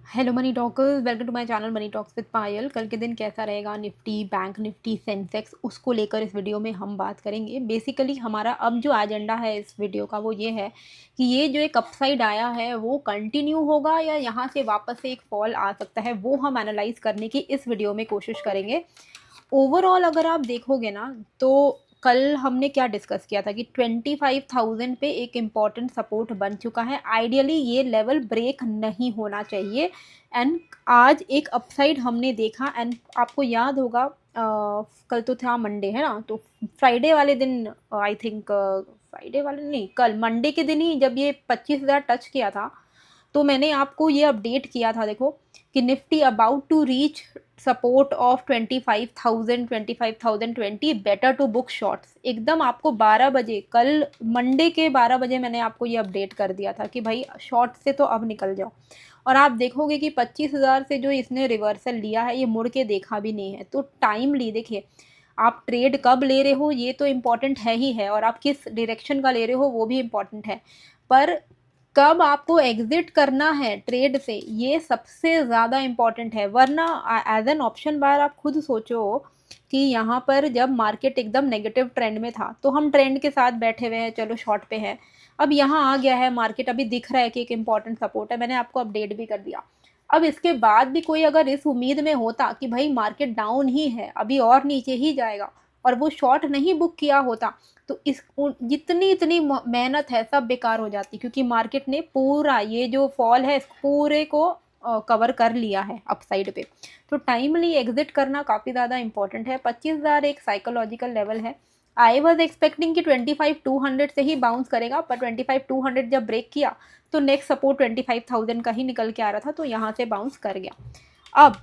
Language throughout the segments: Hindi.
Hello money talkers, welcome to my channel money talks with Payal. कल के दिन कैसा रहेगा, निफ्टी, बैंक निफ्टी, सेंसेक्स, उसको लेकर इस वीडियो में हम बात करेंगे। बेसिकली हमारा अब जो एजेंडा है इस वीडियो का वो ये है कि ये जो एक अपसाइड आया है वो कंटिन्यू होगा या यहाँ से वापस से एक फॉल आ सकता है, वो हम एनालाइज करने की इस वीडियो में कोशिश करेंगे। ओवरऑल अगर आप देखोगे ना तो कल हमने क्या डिस्कस किया था कि 25,000 पे एक इम्पॉर्टेंट सपोर्ट बन चुका है। आइडियली ये लेवल ब्रेक नहीं होना चाहिए एंड आज एक अपसाइड हमने देखा। एंड आपको याद होगा कल तो था मंडे है ना, तो फ्राइडे वाले दिन आई थिंक फ्राइडे वाले नहीं, कल मंडे के दिन ही जब ये 25,000 टच किया था तो मैंने आपको ये अपडेट किया था, देखो कि Nifty about to reach support of 25,000 25,020, better to book shorts. एकदम आपको 12 बजे, कल मंडे के 12 बजे मैंने आपको ये अपडेट कर दिया था कि भाई शॉर्ट से तो अब निकल जाओ। और आप देखोगे कि 25,000 से जो इसने रिवर्सल लिया है ये मुड़ के देखा भी नहीं है। तो टाइमली देखिए, आप ट्रेड कब ले रहे हो ये तो इम्पॉर्टेंट है ही है, और आप किस डायरेक्शन का ले रहे हो वो भी इम्पॉर्टेंट है, पर कब आपको एग्जिट करना है ट्रेड से ये सबसे ज़्यादा इम्पॉर्टेंट है। वरना एज एन ऑप्शन बायर आप खुद सोचो कि यहाँ पर जब मार्केट एकदम नेगेटिव ट्रेंड में था तो हम ट्रेंड के साथ बैठे हुए हैं, चलो शॉर्ट पे है। अब यहाँ आ गया है मार्केट, अभी दिख रहा है कि एक इम्पॉर्टेंट सपोर्ट है, मैंने आपको अपडेट भी कर दिया। अब इसके बाद भी कोई अगर इस उम्मीद में होता कि भाई मार्केट डाउन ही है, अभी और नीचे ही जाएगा, और वो शॉर्ट नहीं बुक किया होता तो इस जितनी इतनी मेहनत है सब बेकार हो जाती, क्योंकि मार्केट ने पूरा ये जो फॉल है इस पूरे को कवर कर लिया है अपसाइड पे। तो टाइमली एग्जिट करना काफ़ी ज़्यादा इंपॉर्टेंट है। 25,000 एक साइकोलॉजिकल लेवल है। आई वॉज एक्सपेक्टिंग कि 25,200 से ही बाउंस करेगा, पर 25,200 जब ब्रेक किया तो नेक्स्ट सपोर्ट 25,000 का ही निकल के आ रहा था, तो यहाँ से बाउंस कर गया। अब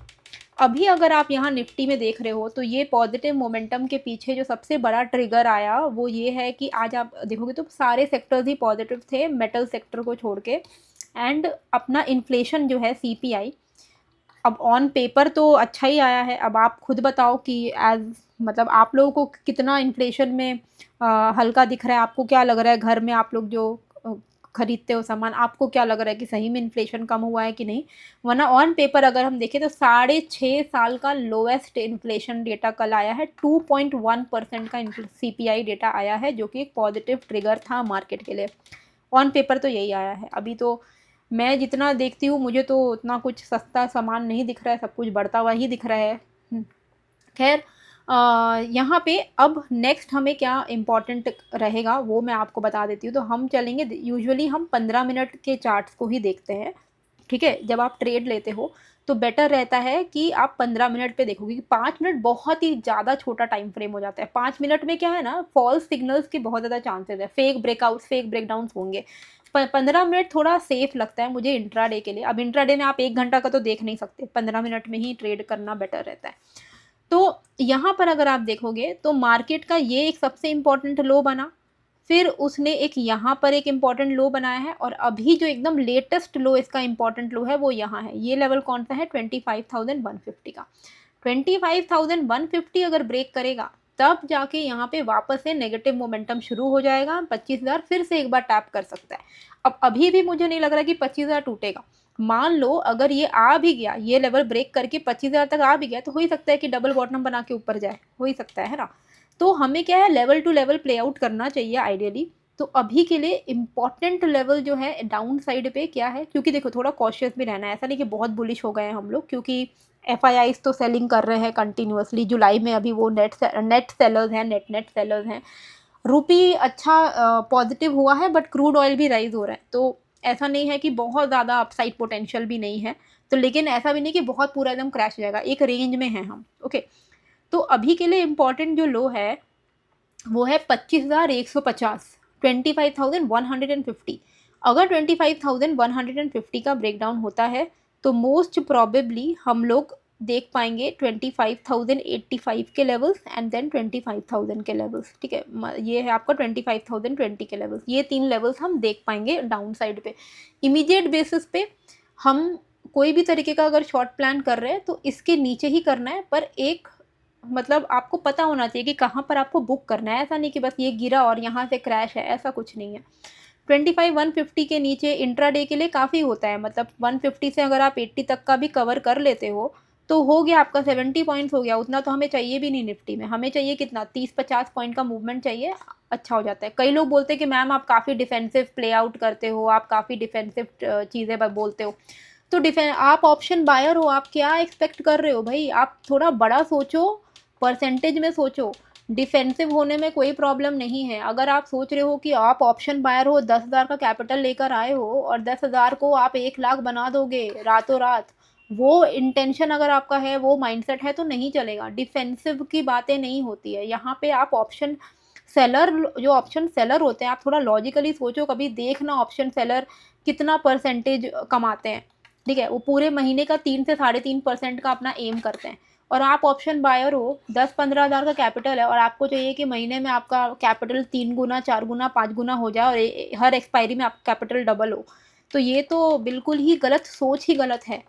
अभी अगर आप यहाँ निफ्टी में देख रहे हो तो ये पॉजिटिव मोमेंटम के पीछे जो सबसे बड़ा ट्रिगर आया वो ये है कि आज आप देखोगे तो सारे सेक्टर्स ही पॉजिटिव थे, मेटल सेक्टर को छोड़ के। एंड अपना इन्फ्लेशन जो है सीपीआई अब ऑन पेपर तो अच्छा ही आया है। अब आप खुद बताओ कि एज मतलब आप लोगों को कितना इन्फ्लेशन में हल्का दिख रहा है, आपको क्या लग रहा है, घर में आप लोग जो खरीदते हो सामान, आपको क्या लग रहा है कि सही में इन्फ्लेशन कम हुआ है कि नहीं। वरना ऑन पेपर अगर हम देखें तो 6.5 साल का लोएस्ट इन्फ्लेशन डेटा कल आया है, 2.1% का सीपीआई डेटा आया है, जो कि एक पॉजिटिव ट्रिगर था मार्केट के लिए। ऑन पेपर तो यही आया है। अभी तो मैं जितना देखती हूँ मुझे तो उतना कुछ सस्ता सामान नहीं दिख रहा है, सब कुछ बढ़ता हुआ ही दिख रहा है। खैर, यहाँ पे अब नेक्स्ट हमें क्या इम्पोर्टेंट रहेगा वो मैं आपको बता देती हूँ। तो हम चलेंगे, यूजुअली हम 15 मिनट के चार्ट्स को ही देखते हैं, ठीक है। जब आप ट्रेड लेते हो तो बेटर रहता है कि आप 15 मिनट पे देखोगे कि 5 मिनट बहुत ही ज़्यादा छोटा टाइम फ्रेम हो जाता है। 5 मिनट में क्या है ना, फॉल्स सिग्नल्स की बहुत ज़्यादा चांसेस है, फेक ब्रेकआउट, फेक ब्रेकडाउन्स होंगे। 15 मिनट थोड़ा सेफ लगता है मुझे इंट्राडे के लिए। अब इंट्राडे में आप 1 घंटा का तो देख नहीं सकते, 15 मिनट में ही ट्रेड करना बेटर रहता है। तो यहाँ पर अगर आप देखोगे तो मार्केट का ये एक सबसे इम्पॉर्टेंट लो बना, फिर उसने एक यहाँ पर एक इम्पॉर्टेंट लो बनाया है, और अभी जो एकदम लेटेस्ट लो इसका इम्पॉर्टेंट लो है वो यहाँ है। ये लेवल कौन सा है, 25,150 का। 25,150 अगर ब्रेक करेगा तब जाके यहाँ पे वापस से नेगेटिव मोमेंटम शुरू हो जाएगा। 25,000 फिर से एक बार टैप कर सकता है। अब अभी भी मुझे नहीं लग रहा कि 25,000 टूटेगा। मान लो अगर ये आ भी गया, ये लेवल ब्रेक करके 25,000 तक आ भी गया, तो हो ही सकता है कि डबल बॉटम बना के ऊपर जाए, हो ही सकता है ना। तो हमें क्या है, level to level play out करना चाहिए आइडियली। तो अभी के लिए इम्पॉर्टेंट लेवल जो है डाउन साइड पे क्या है, क्योंकि देखो थोड़ा कॉशियस भी रहना है, ऐसा नहीं कि बहुत बुलिश हो गए हैं हम लोग, क्योंकि एफआईआईज तो सेलिंग कर रहे हैं कंटिन्यूअसली जुलाई में। अभी वो नेट सेलर्स हैं, नेट सेलर्स हैं। रुपी अच्छा पॉजिटिव हुआ है, बट क्रूड ऑयल भी राइज हो रहा है, तो ऐसा नहीं है कि बहुत ज़्यादा अपसाइड पोटेंशियल भी नहीं है। तो लेकिन ऐसा भी नहीं कि बहुत पूरा एकदम क्रैश हो जाएगा, एक रेंज में है हम, ओके। तो अभी के लिए इम्पॉर्टेंट जो लो है वो है 25,150, 25,150। अगर 25,150 का ब्रेकडाउन होता है तो मोस्ट प्रॉबेबली हम लोग देख पाएंगे 25,085 के लेवल्स एंड देन 25,000 के लेवल्स, ठीक है। ये है आपका 25,020 के लेवल्स, ये 3 लेवल्स हम देख पाएंगे डाउन साइड पे इमीडिएट बेसिस पे। हम कोई भी तरीके का अगर शॉर्ट प्लान कर रहे हैं तो इसके नीचे ही करना है, पर एक मतलब आपको पता होना चाहिए कि कहाँ पर आपको बुक करना है। ऐसा नहीं कि बस ये गिरा और यहाँ से क्रैश है, ऐसा कुछ नहीं है। 25 150 के नीचे इंट्राडे के लिए काफ़ी होता है, मतलब 150 से अगर आप 80 तक का भी कवर कर लेते हो तो हो गया आपका 70 पॉइंट्स हो गया। उतना तो हमें चाहिए भी नहीं निफ्टी में, हमें चाहिए कितना 30-50 पॉइंट का मूवमेंट चाहिए, अच्छा हो जाता है। कई लोग बोलते हैं कि मैम आप काफ़ी डिफेंसिव प्ले आउट करते हो, आप काफ़ी डिफेंसिव चीज़ें बोलते हो। तो आप ऑप्शन बायर हो, आप क्या एक्सपेक्ट कर रहे हो भाई? आप थोड़ा बड़ा सोचो, परसेंटेज में सोचो। डिफेंसिव होने में कोई प्रॉब्लम नहीं है। अगर आप सोच रहे हो कि आप ऑप्शन बायर हो, 10,000 का कैपिटल लेकर आए हो और 10,000 को आप 1 लाख बना दोगे रातों रात, वो इंटेंशन अगर आपका है, वो माइंडसेट है, तो नहीं चलेगा। डिफेंसिव की बातें नहीं होती है यहाँ पे। आप ऑप्शन सेलर, जो ऑप्शन सेलर होते हैं, आप थोड़ा लॉजिकली सोचो, कभी देखना ऑप्शन सेलर कितना परसेंटेज कमाते हैं, ठीक है? वो पूरे महीने का 3 से 3.5% का अपना एम करते हैं। और आप ऑप्शन बायर हो, 10-15 हज़ार का कैपिटल है और आपको चाहिए कि महीने में आपका कैपिटल 3 गुना, 4 गुना, 5 गुना हो जाए और हर एक्सपायरी में आपका कैपिटल डबल हो। तो ये तो बिल्कुल ही गलत सोच ही गलत है,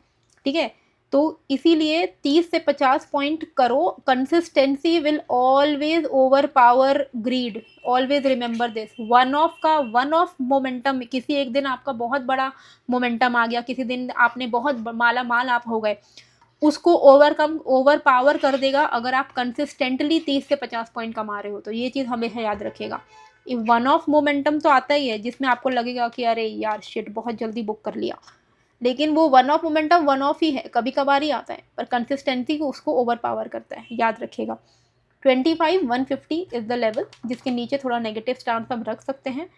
ठीक है? तो इसीलिए 30 से 50 पॉइंट करो। Consistency will always overpower greed, always remember this. One of momentum, किसी एक दिन आपका बहुत बड़ा मोमेंटम आ गया, किसी दिन आपने बहुत माला माल आप हो गए, उसको ओवर पावर कर देगा अगर आप कंसिस्टेंटली 30 से 50 पॉइंट कमा रहे हो। तो ये चीज़ हमेशा याद रखिएगा। वन ऑफ मोमेंटम तो आता ही है जिसमें आपको लगेगा कि अरे यार शिट, बहुत जल्दी बुक कर लिया, लेकिन वो one of momentum one off ही है, कभी कभार ही आता है, पर कंसिस्टेंसी को उसको ओवर पावर करता है, याद रखिएगा। 25 150 इज द लेवल, जिसके नीचे थोड़ा नेगेटिव स्टांस हम रख सकते हैं।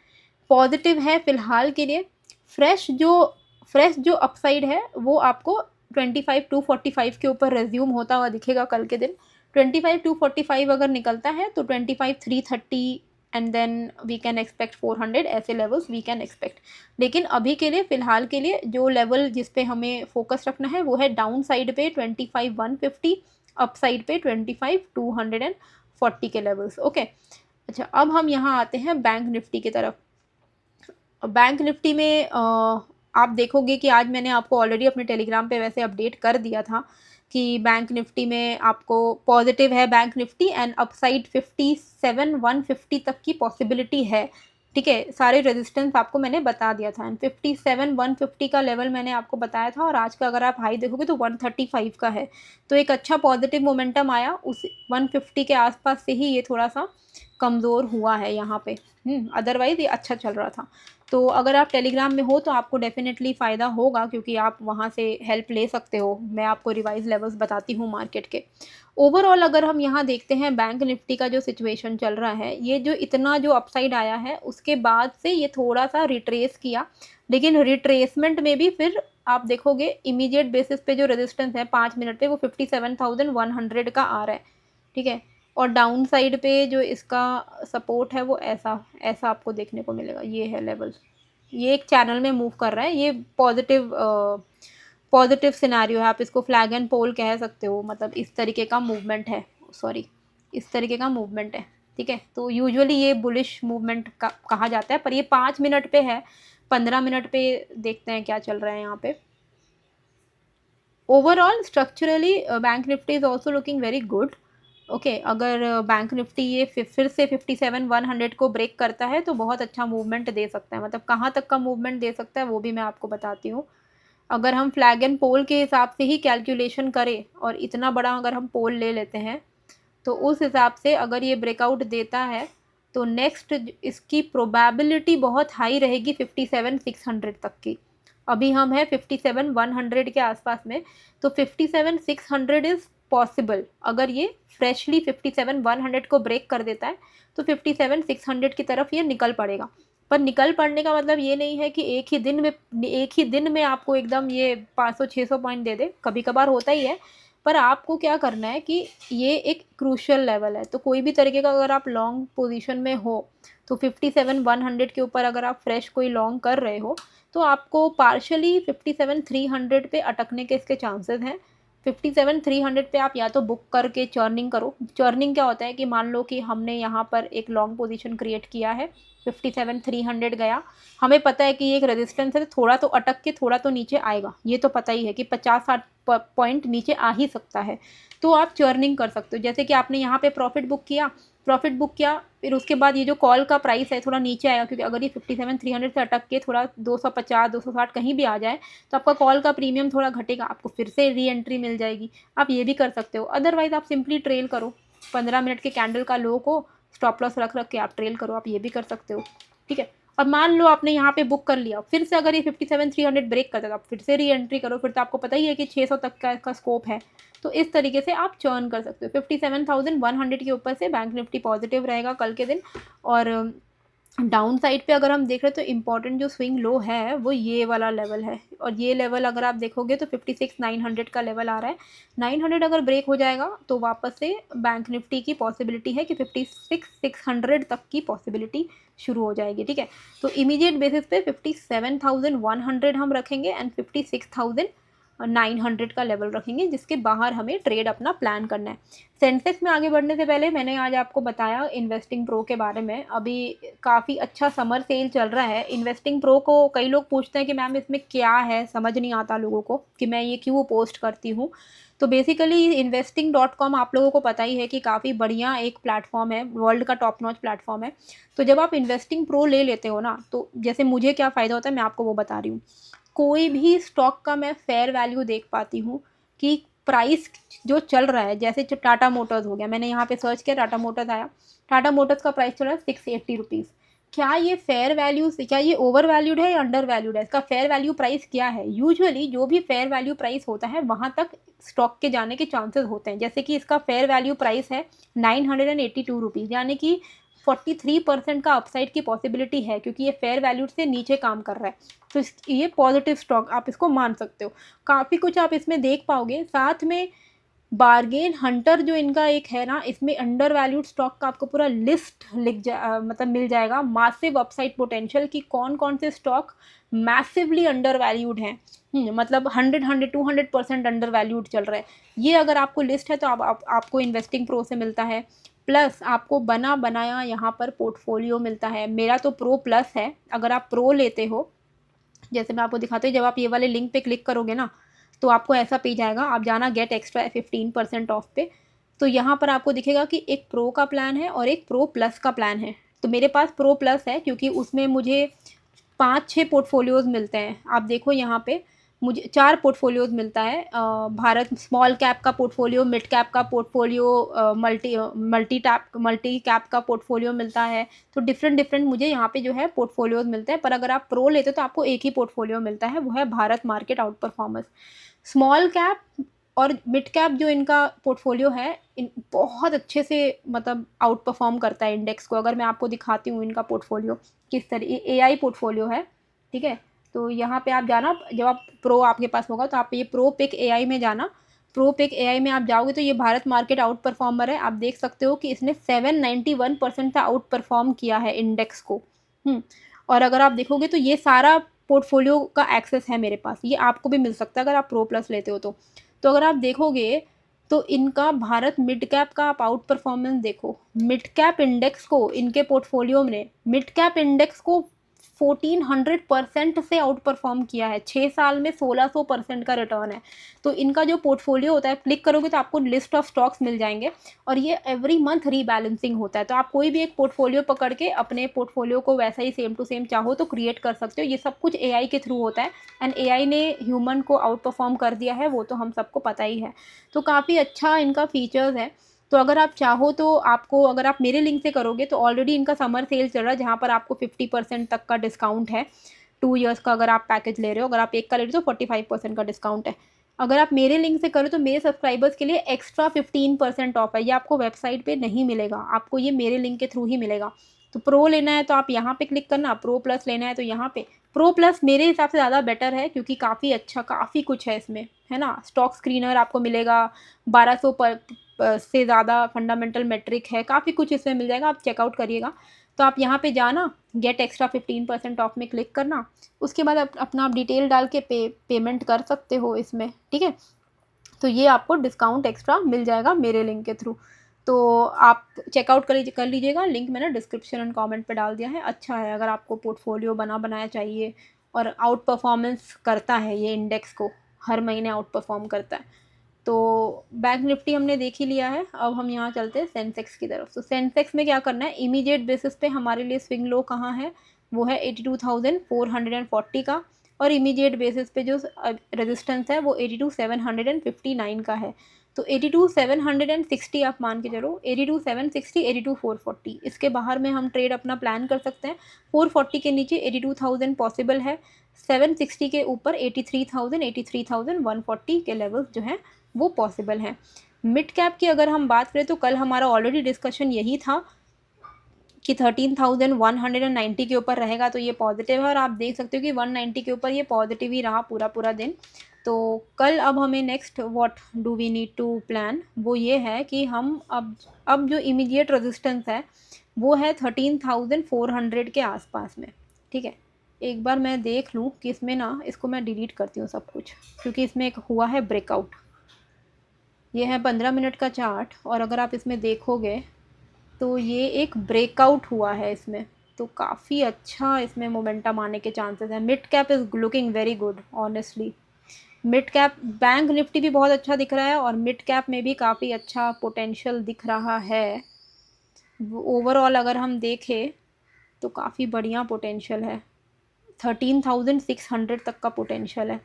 पॉजिटिव है फिलहाल के लिए। फ्रेश जो अपसाइड है वो आपको 25 245 के ऊपर रेज्यूम होता हुआ दिखेगा कल के दिन। 25 245 अगर निकलता है तो 25 330 and then we can expect 400, ऐसे लेवल्स वी कैन एक्सपेक्ट। लेकिन अभी के लिए, फिलहाल के लिए, जो लेवल जिस पे हमें फोकस रखना है वो है डाउन साइड पे 25 150, अप साइड पे 25 240 के लेवल्स। ओके, अच्छा, अब हम यहाँ आते हैं बैंक निफ्टी की तरफ। बैंक निफ्टी में आप देखोगे कि आज मैंने आपको ऑलरेडी अपने टेलीग्राम पे वैसे अपडेट कर दिया था कि बैंक निफ्टी में आपको पॉजिटिव है बैंक निफ्टी, एंड अपसाइड 57 150 तक की पॉसिबिलिटी है, ठीक है? सारे रेजिस्टेंस आपको मैंने बता दिया था, एंड 57 150 का लेवल मैंने आपको बताया था, और आज का अगर आप हाई देखोगे तो 135 का है। तो एक अच्छा पॉजिटिव मोमेंटम आया, उस 150 के आसपास से ही ये थोड़ा सा कमज़ोर हुआ है यहाँ पे। अदरवाइज़ ये अच्छा चल रहा था। तो अगर आप टेलीग्राम में हो तो आपको डेफ़िनेटली फ़ायदा होगा, क्योंकि आप वहाँ से हेल्प ले सकते हो। मैं आपको रिवाइज़ लेवल्स बताती हूँ मार्केट के। ओवरऑल अगर हम यहाँ देखते हैं बैंक निफ्टी का जो सिचुएशन चल रहा है, ये जो इतना जो अपसाइड आया है उसके बाद से ये थोड़ा-सा रिट्रेस किया, लेकिन रिट्रेसमेंट में भी फिर आप देखोगे इमीडिएट बेसिस पे जो रेजिस्टेंस है 5 मिनट पे, वो 57,100 का आ रहा है, ठीक है? और डाउन साइड पे जो इसका सपोर्ट है वो ऐसा ऐसा आपको देखने को मिलेगा, ये है लेवल। ये एक चैनल में मूव कर रहा है, ये पॉजिटिव सिनेरियो है, आप इसको फ्लैग एंड पोल कह सकते हो, मतलब इस तरीके का मूवमेंट है, सॉरी, इस तरीके का मूवमेंट है, ठीक है? तो यूजुअली ये बुलिश मूवमेंट का कहा जाता है, पर ये 5 मिनट पे है। 15 मिनट पे देखते हैं क्या चल रहा है यहाँ पे। Overall structurally bank Nifty is also looking very good. Okay, अगर बैंक निफ्टी ये फिर से 57 100 को ब्रेक करता है तो बहुत अच्छा मूवमेंट दे सकता है। मतलब कहाँ तक का मूवमेंट दे सकता है वो भी मैं आपको बताती हूँ। अगर हम फ्लैग एंड पोल के हिसाब से ही कैलकुलेशन करें और इतना बड़ा अगर हम पोल ले लेते हैं, तो उस हिसाब से अगर ये ब्रेकआउट देता है तो नेक्स्ट इसकी प्रोबेबिलिटी बहुत हाई रहेगी 57 600 तक की। अभी हम हैं 57 100 के आसपास में, तो 57 600 इज़ पॉसिबल। अगर ये फ्रेशली 57 100 को ब्रेक कर देता है तो 57 600 की तरफ ये निकल पड़ेगा। पर निकल पड़ने का मतलब ये नहीं है कि एक ही दिन में आपको एकदम ये 500-600 पॉइंट दे दे, कभी कभार होता ही है। पर आपको क्या करना है कि ये एक क्रूशियल लेवल है, तो कोई भी तरीके का अगर आप लॉन्ग पोजीशन में हो तो 57 100 के ऊपर अगर आप फ्रेश कोई लॉन्ग कर रहे हो तो आपको पार्शली 57 300 पे अटकने के इसके चांसेस हैं। 57 300 पे आप या तो बुक करके चर्निंग करो। चर्निंग क्या होता है कि मान लो कि हमने यहाँ पर एक लॉन्ग पोजीशन क्रिएट किया है, 57 300 गया, हमें पता है कि ये एक रेजिस्टेंस है, थोड़ा तो अटक के थोड़ा तो नीचे आएगा, ये तो पता ही है कि 50-60 पॉइंट नीचे आ ही सकता है। तो आप चर्निंग कर सकते हो, जैसे कि आपने यहाँ पे प्रॉफिट बुक किया, प्रॉफिट बुक किया, फिर उसके बाद ये जो कॉल का प्राइस है थोड़ा नीचे आएगा, क्योंकि अगर ये 57,300 से अटक के थोड़ा 250 260 कहीं भी आ जाए तो आपका कॉल का प्रीमियम थोड़ा घटेगा, आपको फिर से री एंट्री मिल जाएगी। आप ये भी कर सकते हो। अदरवाइज़ आप सिंपली ट्रेल करो, 15 मिनट के कैंडल का लो को स्टॉप लॉस रख के आप ट्रेल करो, आप ये भी कर सकते हो। ठीक है। अब मान लो आपने यहाँ पे बुक कर लिया, फिर से अगर ये 57,300 ब्रेक करता है तो आप फिर से री एंट्री करो, फिर तो आपको पता ही है कि 600 तक का इसका स्कोप है। तो इस तरीके से आप चर्न कर सकते हो। 57,100 के ऊपर से बैंक निफ्टी पॉजिटिव रहेगा कल के दिन। और डाउन साइड पे अगर हम देख रहे हैं तो इम्पॉर्टेंट जो स्विंग लो है वो ये वाला लेवल है, और ये लेवल अगर आप देखोगे तो 56,900 का लेवल आ रहा है। 900 अगर ब्रेक हो जाएगा तो वापस से बैंक निफ्टी की पॉसिबिलिटी है कि 56,600 तक की पॉसिबिलिटी शुरू हो जाएगी। ठीक है। तो इमीडिएट बेसिस पे 57,100 हम रखेंगे एंड 56,900 का लेवल रखेंगे, जिसके बाहर हमें ट्रेड अपना प्लान करना है। सेंसेक्स में आगे बढ़ने से पहले मैंने आज आपको बताया इन्वेस्टिंग प्रो के बारे में। अभी काफ़ी अच्छा समर सेल चल रहा है इन्वेस्टिंग प्रो को। कई लोग पूछते हैं कि मैम इसमें क्या है, समझ नहीं आता लोगों को कि मैं ये क्यों पोस्ट करती हूँ। तो बेसिकली investing.com आप लोगों को पता ही है कि काफ़ी बढ़िया एक प्लेटफॉर्म है, वर्ल्ड का टॉप नॉच प्लेटफॉर्म है। तो जब आप इन्वेस्टिंग प्रो ले लेते हो ना, तो जैसे मुझे क्या फ़ायदा होता है मैं आपको वो बता रही हूँ। कोई भी स्टॉक का मैं फेयर वैल्यू देख पाती हूँ कि प्राइस जो चल रहा है, जैसे टाटा मोटर्स हो गया, मैंने यहाँ पे सर्च किया, टाटा मोटर्स आया, टाटा मोटर्स का प्राइस चल रहा है 680 रुपीज़। क्या ये फेयर वैल्यू, क्या ये ओवर वैल्यूड है या अंडर वैल्यूड है, इसका फेयर वैल्यू प्राइस क्या है? यूजुअली जो भी फेयर वैल्यू प्राइस होता है वहाँ तक स्टॉक के जाने के चांसेस होते हैं। जैसे कि इसका फेयर वैल्यू प्राइस है 982 रुपीज़, यानी कि 43% का अपसाइड की पॉसिबिलिटी है, क्योंकि ये फेयर वैल्यू से नीचे काम कर रहा है। तो ये पॉजिटिव स्टॉक आप इसको मान सकते हो। काफ़ी कुछ आप इसमें देख पाओगे। साथ में बार्गेन हंटर जो इनका एक है ना, इसमें अंडर वैल्यूड स्टॉक का आपको पूरा लिस्ट मतलब मिल जाएगा। मासिव अपसाइड पोटेंशियल की कौन कौन से स्टॉक मैसिवली अंडर वैल्यूड हैं, मतलब 100 200% अंडर वैल्यूड चल रहा है। ये अगर आपको लिस्ट है तो आपको इन्वेस्टिंग प्रो से मिलता है। प्लस आपको बना बनाया यहाँ पर पोर्टफोलियो मिलता है। मेरा तो प्रो प्लस है। अगर आप प्रो लेते हो, जैसे मैं आपको दिखाती हूँ, जब आप ये वाले लिंक पे क्लिक करोगे ना तो आपको ऐसा पेज आएगा, आप जाना गेट एक्स्ट्रा 15% ऑफ पे। तो यहाँ पर आपको दिखेगा कि एक प्रो का प्लान है और एक प्रो प्लस का प्लान है। तो मेरे पास प्रो प्लस है क्योंकि उसमें मुझे 5-6 पोर्टफोलियोज़ मिलते हैं। आप देखो यहाँ पे मुझे 4 पोर्टफोलियोज़ मिलता है। भारत स्मॉल कैप का पोर्टफोलियो, मिड कैप का पोर्टफोलियो, मल्टी कैप का पोर्टफोलियो मिलता है। तो डिफरेंट मुझे यहाँ पे जो है पोर्टफोलियोज़ मिलते हैं। पर अगर आप प्रो लेते हो तो आपको एक ही पोर्टफोलियो मिलता है, वो है Bharat market out performance. Small cap और मिड कैप जो इनका पोर्टफोलियो है, इन बहुत अच्छे से मतलब आउट परफॉर्म करता है इंडेक्स को। अगर मैं आपको दिखाती हूँ इनका पोर्टफोलियो किस तरह, AI पोर्टफोलियो है। ठीक है। तो यहाँ पे आप जाना, जब आप प्रो आपके पास होगा तो आप ये प्रो पिक AI में जाना। प्रो पिक AI में आप जाओगे तो ये भारत मार्केट आउट परफॉर्मर है। आप देख सकते हो कि इसने 791% का आउट परफॉर्म किया है इंडेक्स को। और अगर आप देखोगे तो ये सारा पोर्टफोलियो का एक्सेस है मेरे पास, ये आपको भी मिल सकता है अगर आप प्रो प्लस लेते हो तो अगर आप देखोगे तो इनका भारत मिड कैप का आप आउट परफॉर्मेंस देखो। मिड कैप इंडेक्स को इनके पोर्टफोलियो में, मिड कैप इंडेक्स को 1400% से आउट परफॉर्म किया है। 6 साल में 1600% का रिटर्न है। तो इनका जो पोर्टफोलियो होता है, क्लिक करोगे तो आपको लिस्ट ऑफ स्टॉक्स मिल जाएंगे और ये एवरी मंथ रीबैलेंसिंग होता है। तो आप कोई भी एक पोर्टफोलियो पकड़ के अपने पोर्टफोलियो को वैसा ही सेम टू सेम चाहो तो क्रिएट कर सकते हो। ये सब कुछ AI के थ्रू होता है एंड AI ने ह्यूमन को आउट परफॉर्म कर दिया है, वो तो हम सबको पता ही है। तो काफ़ी अच्छा इनका फीचर्स है। तो अगर आप चाहो तो आपको, अगर आप मेरे लिंक से करोगे तो ऑलरेडी इनका समर सेल चल रहा है जहाँ पर आपको 50% तक का डिस्काउंट है 2 ईयर्स का। अगर आप पैकेज ले रहे हो, अगर आप एक का ले रहे हो तो 45% का डिस्काउंट है। अगर आप मेरे लिंक से करो तो मेरे सब्सक्राइबर्स के लिए एक्स्ट्रा 15% ऑफ है। ये आपको वेबसाइट पे नहीं मिलेगा, आपको ये मेरे लिंक के थ्रू ही मिलेगा। तो प्रो लेना है तो आप यहाँ पे क्लिक करना, प्रो प्लस लेना है तो यहाँ पे। प्रो प्लस मेरे हिसाब से ज़्यादा बेटर है क्योंकि काफ़ी अच्छा, काफ़ी कुछ है इसमें, है ना। स्टॉक स्क्रीनर आपको मिलेगा, 1200 से ज़्यादा फंडामेंटल मेट्रिक है, काफ़ी कुछ इसमें मिल जाएगा, आप चेकआउट करिएगा। तो आप यहाँ पे जाना, गेट एक्स्ट्रा 15% ऑफ में क्लिक करना। उसके बाद अपना आप डिटेल डाल के पेमेंट कर सकते हो इसमें। ठीक है। तो ये आपको डिस्काउंट एक्स्ट्रा मिल जाएगा मेरे लिंक के थ्रू। तो आप चेकआउट कर लीजिएगा। लिंक मैंने डिस्क्रिप्शन एंड कमेंट पे डाल दिया है। अच्छा है अगर आपको पोर्टफोलियो बनाया चाहिए, और आउट परफॉर्मेंस करता है ये इंडेक्स को, हर महीने आउट परफॉर्म करता है। तो बैंक निफ्टी हमने देख ही लिया है। अब हम यहाँ चलते हैं सेंसेक्स की तरफ। तो सेंसेक्स में क्या करना है, इमीडिएट बेसिस पे हमारे लिए स्विंग लो कहाँ है, वो है 82,440 का, और इमीडिएट बेसिस पे जो रेजिस्टेंस है वो 82,759 का है। तो 82,760 आप मान के चलो, 82,760, 82,440, इसके बाहर में हम ट्रेड अपना प्लान कर सकते हैं। 440 के नीचे 82,000 पॉसिबल है, 760 के ऊपर 83,000, 83,140 के लेवल्स जो हैं वो पॉसिबल हैं। मिड कैप की अगर हम बात करें तो कल हमारा ऑलरेडी डिस्कशन यही था कि 13,190 के ऊपर रहेगा तो ये पॉजिटिव है, और आप देख सकते हो कि 190 के ऊपर ये पॉजिटिव ही रहा पूरा दिन। तो कल अब हमें next what do we need to plan, वो ये है कि हम अब जो इमीडिएट रेजिस्टेंस है वो है 13,400 के आसपास में। ठीक है, एक बार मैं देख लूँ कि इसमें ना, इसको मैं डिलीट करती हूँ सब कुछ, क्योंकि इसमें एक हुआ है ब्रेकआउट। ये है 15 मिनट का चार्ट, और अगर आप इसमें देखोगे तो ये एक ब्रेकआउट हुआ है इसमें, तो काफ़ी अच्छा इसमें मोमेंटम आने के चांसेस हैं। Mid cap is looking very good honestly. Mid cap bank Nifty भी बहुत अच्छा दिख रहा है, और मिड कैप में भी काफ़ी अच्छा पोटेंशियल दिख रहा है। ओवरऑल अगर हम देखें तो काफ़ी बढ़िया पोटेंशियल है, 13,600 तक का पोटेंशियल है,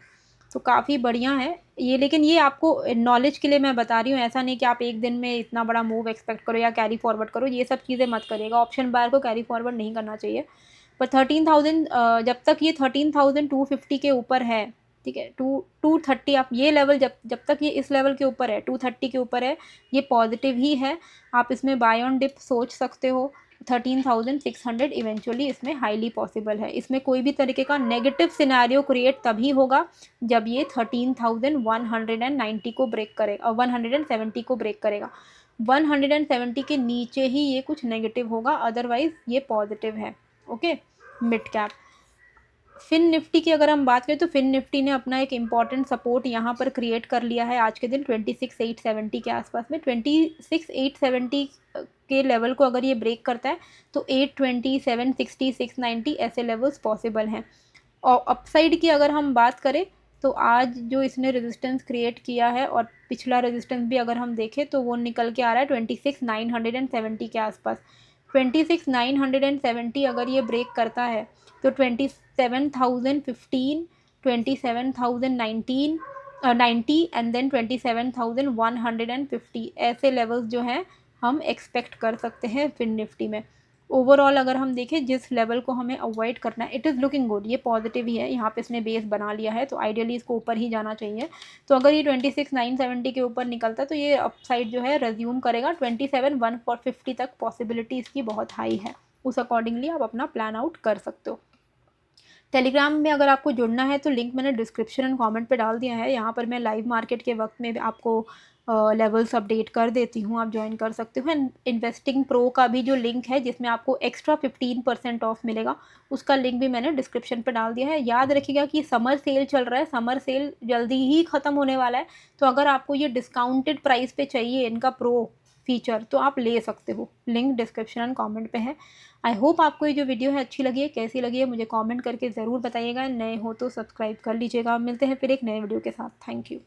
तो काफ़ी बढ़िया है ये। लेकिन ये आपको नॉलेज के लिए मैं बता रही हूँ, ऐसा नहीं कि आप एक दिन में इतना बड़ा मूव एक्सपेक्ट करो या कैरी फॉरवर्ड करो, ये सब चीज़ें मत करिएगा। ऑप्शन बायर को कैरी फॉरवर्ड नहीं करना चाहिए। पर 13,000 जब तक ये 13,250 के ऊपर है, ठीक है, 230 आप ये लेवल जब तक ये इस लेवल के ऊपर है, 230 के ऊपर है, ये पॉजिटिव ही है। आप इसमें बाय ऑन डिप सोच सकते हो। 13,600 इवेंचुअली इसमें हाईली पॉसिबल है। इसमें कोई भी तरीके का नेगेटिव सिनेरियो क्रिएट तभी होगा जब ये 13,190 को ब्रेक करेगा, 170 को ब्रेक करेगा। 170 के नीचे ही ये कुछ नेगेटिव होगा, अदरवाइज ये पॉजिटिव है। Okay, mid cap. Fin Nifty की अगर हम बात करें तो फिन निफ्टी ने अपना एक इम्पॉर्टेंट सपोर्ट यहाँ पर क्रिएट कर लिया है आज के दिन 26,870 के आसपास में। 26,870 के लेवल को अगर ये ब्रेक करता है तो 820, 760, 690 ऐसे लेवल्स पॉसिबल हैं। और अपसाइड की अगर हम बात करें तो आज जो इसने रेजिस्टेंस क्रिएट किया है, और पिछला रेजिस्टेंस भी अगर हम देखें तो वो निकल के आ रहा है 26,970 के आसपास। 26,970 अगर ये ब्रेक करता है तो 27,015, 27,019 90 एंड देन 27,150 ऐसे लेवल्स जो हैं हम एक्सपेक्ट कर सकते हैं फिन निफ्टी में। ओवरऑल अगर हम देखें जिस लेवल को हमें अवॉइड करना है, इट इज़ लुकिंग गुड, ये पॉजिटिव ही है। यहाँ पे इसने बेस बना लिया है तो आइडियली इसको ऊपर ही जाना चाहिए। तो अगर ये 26,970 के ऊपर निकलता है तो ये अपसाइड जो है रेज्यूम करेगा। 27,150 तक पॉसिबिलिटी इसकी बहुत हाई है, उस अकॉर्डिंगली आप अपना प्लान आउट कर सकते हो। टेलीग्राम में अगर आपको जुड़ना है तो लिंक मैंने डिस्क्रिप्शन एंड कमेंट पे डाल दिया है। यहाँ पर मैं लाइव मार्केट के वक्त में आपको लेवल्स अपडेट कर देती हूँ, आप ज्वाइन कर सकते हो। एंड इन्वेस्टिंग प्रो का भी जो लिंक है जिसमें आपको एक्स्ट्रा 15% ऑफ मिलेगा, उसका लिंक भी मैंने डिस्क्रिप्शन पे डाल दिया है। याद रखिएगा कि समर सेल चल रहा है, समर सेल जल्दी ही ख़त्म होने वाला है, तो अगर आपको ये डिस्काउंटेड प्राइस पे चाहिए इनका प्रो फीचर तो आप ले सकते हो। लिंक डिस्क्रिप्शन एंड कमेंट पे है। आई होप आपको ये जो वीडियो है अच्छी लगी है, कैसी लगी है मुझे कमेंट करके ज़रूर बताइएगा। नए हो तो सब्सक्राइब कर लीजिएगा। मिलते हैं फिर एक नए वीडियो के साथ। Thank you.